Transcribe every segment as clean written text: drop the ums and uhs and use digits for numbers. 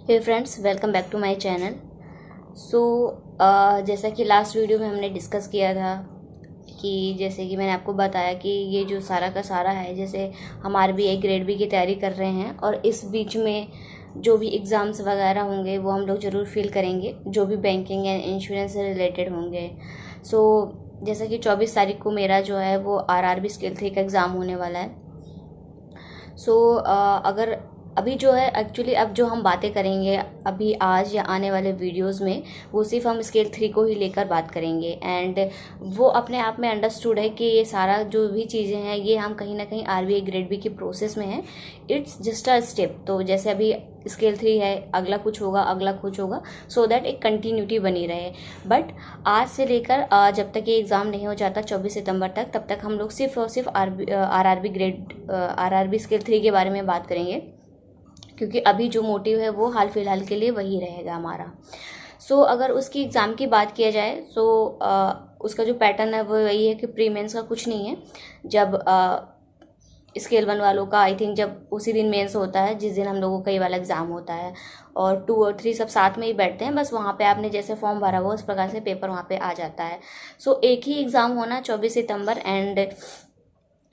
Hey friends, welcome back to my channel. So जैसा कि last video में हमने डिस्कस किया था कि जैसे कि मैंने आपको बताया कि ये जो सारा का सारा है, जैसे हम आरबीआई ग्रेड बी की तैयारी कर रहे हैं और इस बीच में जो भी एग्ज़ाम्स वगैरह होंगे वो हम लोग ज़रूर फिल करेंगे, जो भी बैंकिंग एंड इंश्योरेंस से रिलेटेड होंगे। सो जैसा कि 24 तारीख को मेरा जो है वो आरआरबी स्केल 3 का एग्ज़ाम होने वाला है। अगर अभी जो है एक्चुअली अब जो हम बातें करेंगे अभी आज या आने वाले वीडियोस में, वो सिर्फ हम स्केल 3 को ही लेकर बात करेंगे। एंड वो अपने आप में अंडरस्टूड है कि ये सारा जो भी चीज़ें हैं ये हम कहीं ना कहीं आरबीआई ग्रेड बी की प्रोसेस में है। It's just a step. तो जैसे अभी स्केल 3 है, अगला कुछ होगा, अगला कुछ होगा, सो दैट एक कंटिन्यूटी बनी रहे। बट आज से लेकर जब तक ये एग्ज़ाम नहीं हो जाता 24 सितंबर तक, तब तक हम लोग सिर्फ और सिर्फ आरआरबी स्केल 3 के बारे में बात करेंगे, क्योंकि अभी जो मोटिव है वो हाल फिलहाल के लिए वही रहेगा हमारा। अगर उसकी एग्ज़ाम की बात किया जाए उसका जो पैटर्न है वो वही है कि प्री मेंस का कुछ नहीं है। जब स्केल 1 वालों का आई थिंक जब उसी दिन मेंस होता है जिस दिन हम लोगों का ये वाला एग्ज़ाम होता है, और 2 और 3 सब साथ में ही बैठते हैं। बस वहाँ पे आपने जैसे फॉर्म भरा हुआ उस प्रकार से पेपर वहाँ पे आ जाता है। एक ही एग्ज़ाम होना 24 सितंबर, एंड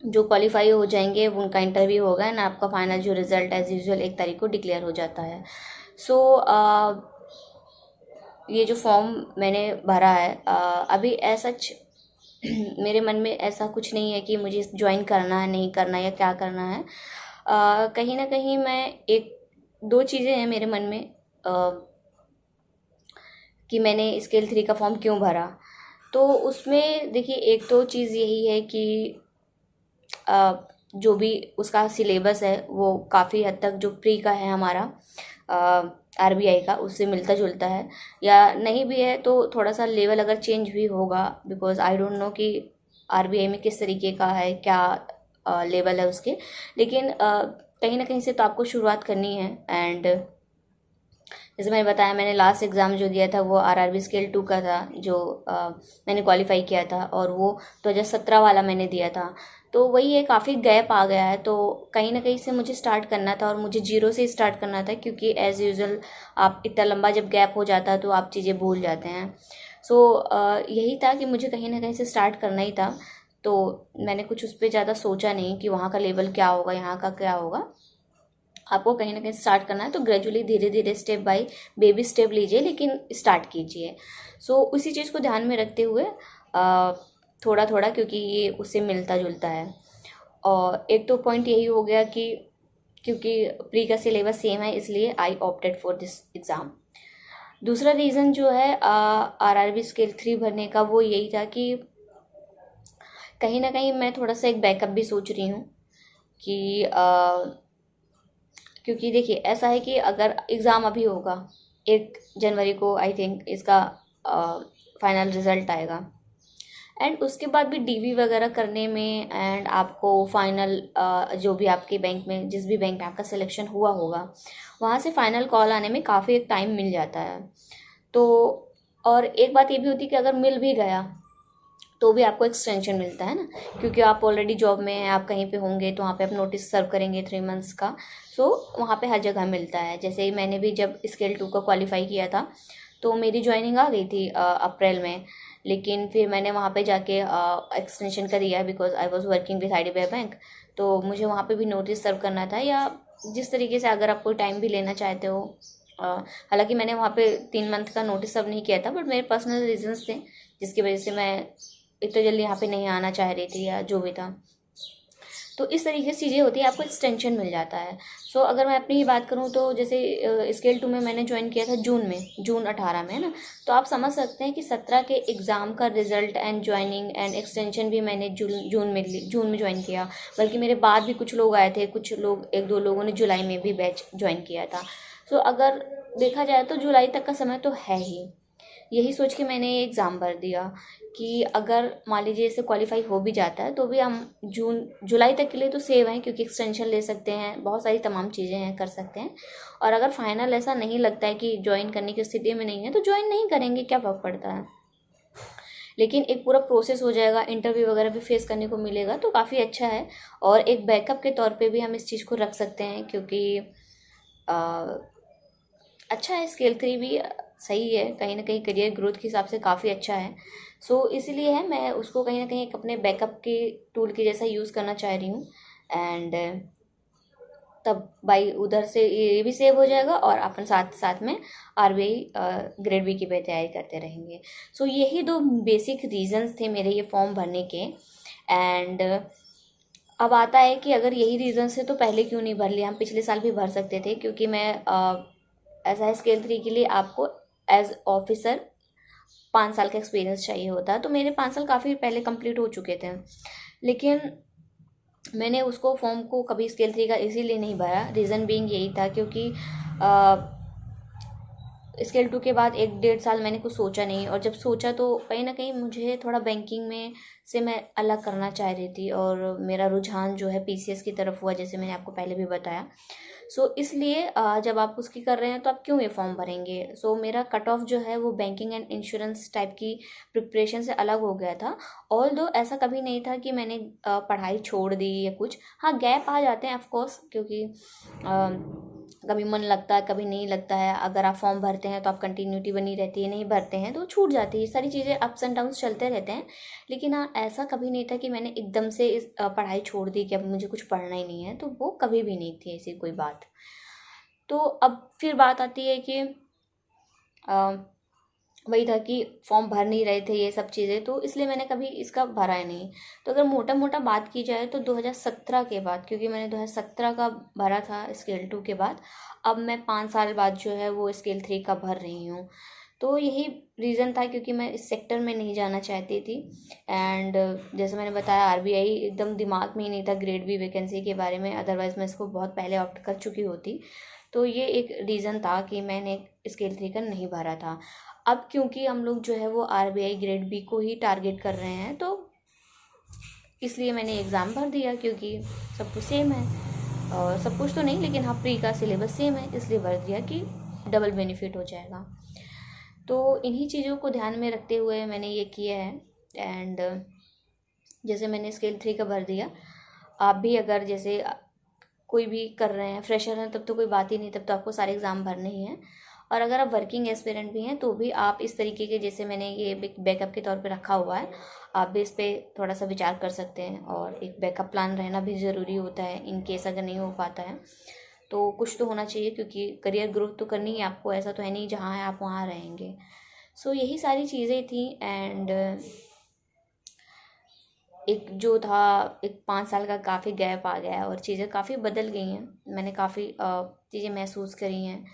जो क्वालिफाई हो जाएंगे उनका इंटरव्यू होगा एंड आपका फाइनल जो रिजल्ट एज यूजुअल 1 तारीख को डिक्लेयर हो जाता है। सो ये जो फॉर्म मैंने भरा है अभी ऐसा मेरे मन में ऐसा कुछ नहीं है कि मुझे ज्वाइन करना है, नहीं करना या क्या करना है। कहीं ना कहीं मैं एक दो चीज़ें हैं मेरे मन में कि मैंने स्केल 3 का फॉर्म क्यों भरा। तो उसमें देखिए, एक तो चीज़ यही है कि जो भी उसका सिलेबस है वो काफ़ी हद तक जो प्री का है हमारा आरबीआई का उससे मिलता जुलता है, या नहीं भी है तो थोड़ा सा लेवल अगर चेंज भी होगा, बिकॉज आई डोंट नो कि आरबीआई में किस तरीके का है, क्या लेवल है उसके। लेकिन कहीं ना कहीं से तो आपको शुरुआत करनी है। एंड जैसे मैंने बताया, मैंने लास्ट एग्ज़ाम जो दिया था वो आरआरबी स्केल 2 का था, जो मैंने क्वालिफाई किया था, और वो 2017 वाला मैंने दिया था। तो वही है, काफ़ी गैप आ गया है, तो कहीं ना कहीं से मुझे स्टार्ट करना था और मुझे जीरो से स्टार्ट करना था, क्योंकि एज़ यूजुअल आप इतना लंबा जब गैप हो जाता है तो आप चीज़ें भूल जाते हैं। यही था कि मुझे कहीं ना कहीं से स्टार्ट करना ही था। तो मैंने कुछ उस पर ज़्यादा सोचा नहीं कि वहाँ का लेवल क्या होगा, यहाँ का क्या होगा। आपको कहीं ना कहीं स्टार्ट करना है तो ग्रेजुअली धीरे धीरे स्टेप बाय बेबी स्टेप लीजिए, लेकिन स्टार्ट कीजिए। उसी चीज़ को ध्यान में रखते हुए थोड़ा थोड़ा, क्योंकि ये उससे मिलता जुलता है। और एक तो पॉइंट यही हो गया कि क्योंकि प्री का सिलेबस सेम है, इसलिए I opted for this exam. दूसरा रीज़न जो है आरआरबी स्केल 3 भरने का, वो यही था कि कहीं ना कहीं मैं थोड़ा सा एक बैकअप भी सोच रही हूँ कि क्योंकि देखिए ऐसा है कि अगर एग्ज़ाम अभी होगा 1 जनवरी को, आई थिंक इसका फाइनल रिजल्ट आएगा, एंड उसके बाद भी डीवी वगैरह करने में, एंड आपको फाइनल जो भी आपके बैंक में, जिस भी बैंक में आपका सिलेक्शन हुआ होगा, वहाँ से फाइनल कॉल आने में काफ़ी एक टाइम मिल जाता है। तो और एक बात ये भी होती है कि अगर मिल भी गया तो भी आपको एक्सटेंशन मिलता है ना, क्योंकि आप ऑलरेडी जॉब में हैं, आप कहीं पे होंगे तो वहाँ पे आप नोटिस सर्व करेंगे 3 मंथ्स का। वहाँ पे हर जगह मिलता है। जैसे ही मैंने भी जब स्केल 2 का क्वालिफाई किया था तो मेरी ज्वाइनिंग आ गई थी अप्रैल में, लेकिन फिर मैंने वहाँ पे जाके एक्सटेंशन का दिया, because I was working with IDBI bank. तो मुझे वहाँ पे भी नोटिस सर्व करना था, या जिस तरीके से अगर आप कोई टाइम भी लेना चाहते हो। हालांकि मैंने वहाँ पे 3 मंथ का नोटिस सर्व नहीं किया था, बट मेरे पर्सनल रीजंस थे जिसकी वजह से मैं इतना जल्दी यहाँ पे नहीं आना चाह रही थी, या जो भी था। तो इस तरीके से चीज़ें होती है, आपको एक्सटेंशन मिल जाता है। अगर मैं अपनी ही बात करूँ तो जैसे स्केल 2 में मैंने ज्वाइन किया था जून 18 में, है ना। तो आप समझ सकते हैं कि 17 के एग्ज़ाम का result and joining and extension भी मैंने जून में ज्वाइन किया। बल्कि मेरे बाद भी कुछ लोग आए थे, कुछ लोग, 1-2 लोगों ने जुलाई में भी बैच ज्वाइन किया था। अगर देखा जाए तो जुलाई तक का समय तो है ही। यही सोच के मैंने ये एग्ज़ाम भर दिया कि अगर मान लीजिए इसे क्वालिफाई हो भी जाता है तो भी हम जुलाई तक के लिए तो सेव हैं, क्योंकि एक्सटेंशन ले सकते हैं, बहुत सारी तमाम चीज़ें हैं, कर सकते हैं। और अगर फाइनल ऐसा नहीं लगता है कि ज्वाइन करने की स्थिति में नहीं है तो ज्वाइन नहीं करेंगे, क्या फ़र्क पड़ता है। लेकिन एक पूरा प्रोसेस हो जाएगा, इंटरव्यू वगैरह भी फेस करने को मिलेगा, तो काफ़ी अच्छा है। और एक बैकअप के तौर पे भी हम इस चीज़ को रख सकते हैं, क्योंकि अच्छा है, स्केल 3 भी सही है, कहीं ना कहीं करियर ग्रोथ के हिसाब से काफ़ी अच्छा है। सो इसीलिए है मैं उसको कहीं ना कहीं एक अपने बैकअप के टूल के जैसा यूज़ करना चाह रही हूँ। एंड तब भाई उधर से ये भी सेव हो जाएगा और अपन साथ साथ में आरबीआई ग्रेड बी की भी तैयारी करते रहेंगे। सो यही दो बेसिक रीजंस थे मेरे ये फॉर्म भरने के। एंड अब आता है कि अगर यही रीजंस है तो पहले क्यों नहीं भर लिया, हम पिछले साल भी भर सकते थे, क्योंकि मैं ऐसा है स्केल 3 के लिए आपको एज ऑफिसर 5 साल का एक्सपीरियंस चाहिए होता है, तो मेरे 5 साल काफ़ी पहले कंप्लीट हो चुके थे। लेकिन मैंने उसको फॉर्म को कभी स्केल 3 का इसीलिए नहीं भरा, रीज़न बीइंग यही था क्योंकि स्केल 2 के बाद 1 डेढ़ साल मैंने कुछ सोचा नहीं, और जब सोचा तो कहीं ना कहीं मुझे थोड़ा बैंकिंग में से मैं अलग करना चाह रही थी, और मेरा रुझान जो है पीसीएस की तरफ हुआ, जैसे मैंने आपको पहले भी बताया। सो इसलिए जब आप उसकी कर रहे हैं तो आप क्यों ये फॉर्म भरेंगे। सो मेरा कट ऑफ जो है वो बैंकिंग एंड इंश्योरेंस टाइप की प्रिपरेशन से अलग हो गया था। ऑल दो ऐसा कभी नहीं था कि मैंने पढ़ाई छोड़ दी या कुछ, हाँ गैप आ जाते हैं ऑफ कोर्स, क्योंकि कभी मन लगता है कभी नहीं लगता है। अगर आप फॉर्म भरते हैं तो आप कंटिन्यूटी बनी रहती है, नहीं भरते हैं तो छूट जाती है, सारी चीज़ें अप्स एंड डाउन्स चलते रहते हैं। लेकिन हाँ ऐसा कभी नहीं था कि मैंने एकदम से इस पढ़ाई छोड़ दी कि अब मुझे कुछ पढ़ना ही नहीं है, तो वो कभी भी नहीं थी ऐसी कोई बात। तो अब फिर बात आती है कि अ, वही था कि फॉर्म भर नहीं रहे थे ये सब चीज़ें, तो इसलिए मैंने कभी इसका भरा ही नहीं। तो अगर मोटा मोटा बात की जाए तो 2017 के बाद, क्योंकि मैंने 2017 का भरा था स्केल 2 के बाद, अब मैं 5 साल बाद जो है वो स्केल 3 का भर रही हूँ। तो यही रीज़न था, क्योंकि मैं इस सेक्टर में नहीं जाना चाहती थी। एंड जैसे मैंने बताया आरबीआई एकदम दिमाग में ही नहीं था ग्रेड बी वैकेंसी के बारे में, अदरवाइज़ मैं इसको बहुत पहले ऑप्ट कर चुकी होती। तो ये एक रीज़न था कि मैंने स्केल 3 का नहीं भरा था। अब क्योंकि हम लोग जो है वो आरबीआई ग्रेड बी को ही टारगेट कर रहे हैं, तो इसलिए मैंने एग्ज़ाम भर दिया, क्योंकि सब कुछ सेम है, और सब कुछ तो नहीं लेकिन हाँ प्री का सिलेबस सेम है, इसलिए भर दिया कि डबल बेनिफिट हो जाएगा। तो इन्हीं चीज़ों को ध्यान में रखते हुए मैंने ये किया है। एंड जैसे मैंने स्केल 3 का भर दिया, आप भी अगर जैसे कोई भी कर रहे हैं, फ्रेशर हैं, तब तो कोई बात ही नहीं, तब तो आपको सारे एग्ज़ाम भरने ही हैं। और अगर आप वर्किंग एस्पिरेंट भी हैं तो भी आप इस तरीके के, जैसे मैंने ये बैकअप के तौर पे रखा हुआ है, आप भी इस पर थोड़ा सा विचार कर सकते हैं। और एक बैकअप प्लान रहना भी ज़रूरी होता है, इन केस अगर नहीं हो पाता है तो कुछ तो होना चाहिए, क्योंकि करियर ग्रोथ तो करनी है आपको, ऐसा तो है नहीं जहाँ है आप वहाँ रहेंगे। सो यही सारी चीज़ें थी। एंड एक जो था, एक 5 साल का काफ़ी गैप आ गया है और चीज़ें काफ़ी बदल गई हैं, मैंने काफ़ी चीज़ें महसूस करी हैं,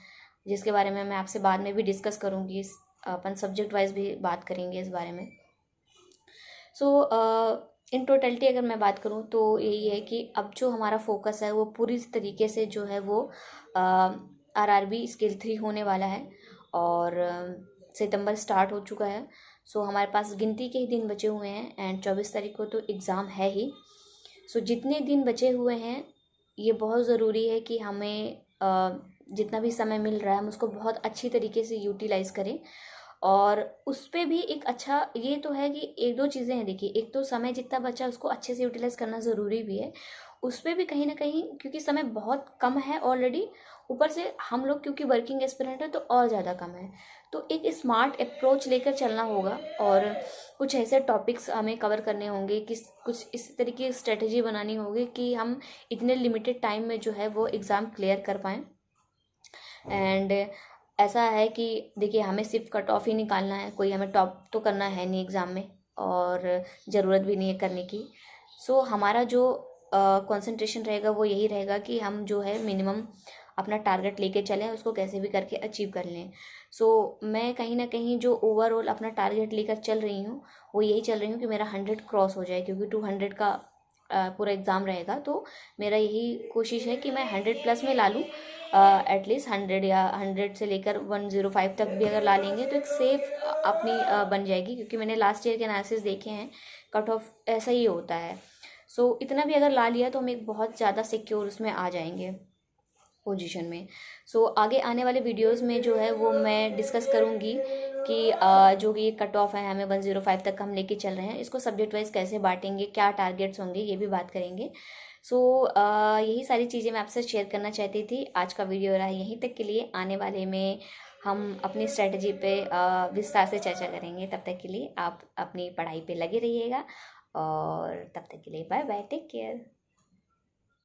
जिसके बारे में मैं आपसे बाद में भी डिस्कस करूँगी। अपन सब्जेक्ट वाइज भी बात करेंगे इस बारे में। सो इन टोटलिटी अगर मैं बात करूँ तो यही है कि अब जो हमारा फोकस है वो पूरी तरीके से जो है वो आरआरबी स्केल 3 होने वाला है, और सितंबर स्टार्ट हो चुका है। सो हमारे पास गिनती के ही दिन बचे हुए हैं, एंड 24 तारीख को तो एग्ज़ाम है ही। सो जितने दिन बचे हुए हैं ये बहुत ज़रूरी है कि हमें जितना भी समय मिल रहा है हम उसको बहुत अच्छी तरीके से यूटिलाइज़ करें। और उस पे भी एक अच्छा ये तो है कि एक दो चीज़ें हैं, देखिए एक तो समय जितना बचा उसको अच्छे से यूटिलाइज करना ज़रूरी भी है, उस पर भी कहीं ना कहीं, क्योंकि समय बहुत कम है ऑलरेडी, ऊपर से हम लोग क्योंकि वर्किंग एस्पिरेंट है तो और ज़्यादा कम है। तो एक स्मार्ट अप्रोच लेकर चलना होगा, और कुछ ऐसे टॉपिक्स हमें कवर करने होंगे कि कुछ इस तरीके की स्ट्रेटजी बनानी होगी कि हम इतने लिमिटेड टाइम में जो है वो एग्ज़ाम क्लियर कर पाएँ। एंड ऐसा है कि देखिए हमें सिर्फ कट ऑफ ही निकालना है, कोई हमें टॉप तो करना है नहीं एग्ज़ाम में, और ज़रूरत भी नहीं है करने की। सो हमारा जो कंसंट्रेशन रहेगा वो यही रहेगा कि हम जो है मिनिमम अपना टारगेट लेके चलें, उसको कैसे भी करके अचीव कर लें। सो मैं कहीं ना कहीं जो ओवरऑल अपना टारगेट लेकर चल रही हूँ वो यही चल रही हूँ कि मेरा 100 क्रॉस हो जाए, क्योंकि 200 का पूरा एग्ज़ाम रहेगा। तो मेरा यही कोशिश है कि मैं 100+ में ला लूँ, एटलीस्ट 100 या 100 से लेकर 105 तक भी अगर ला लेंगे तो एक सेफ अपनी बन जाएगी, क्योंकि मैंने लास्ट ईयर के एनालिसिस देखे हैं, कट ऑफ ऐसा ही होता है। सो इतना भी अगर ला लिया तो हम एक बहुत ज़्यादा सिक्योर उसमें आ जाएंगे। पोजीशन में। सो आगे आने वाले वीडियोस में जो है वो मैं डिस्कस करूँगी कि जो कि कट ऑफ है हमें 105 तक हम लेके चल रहे हैं, इसको सब्जेक्ट वाइज कैसे बांटेंगे, क्या टारगेट्स होंगे, ये भी बात करेंगे। सो यही सारी चीज़ें मैं आपसे शेयर करना चाहती थी। आज का वीडियो रहा यहीं तक के लिए। आने वाले में हम अपनी स्ट्रेटजी पे विस्तार से चर्चा करेंगे। तब तक के लिए आप अपनी पढ़ाई पे लगे रहिएगा और तब तक के लिए बाय बाय, टेक केयर।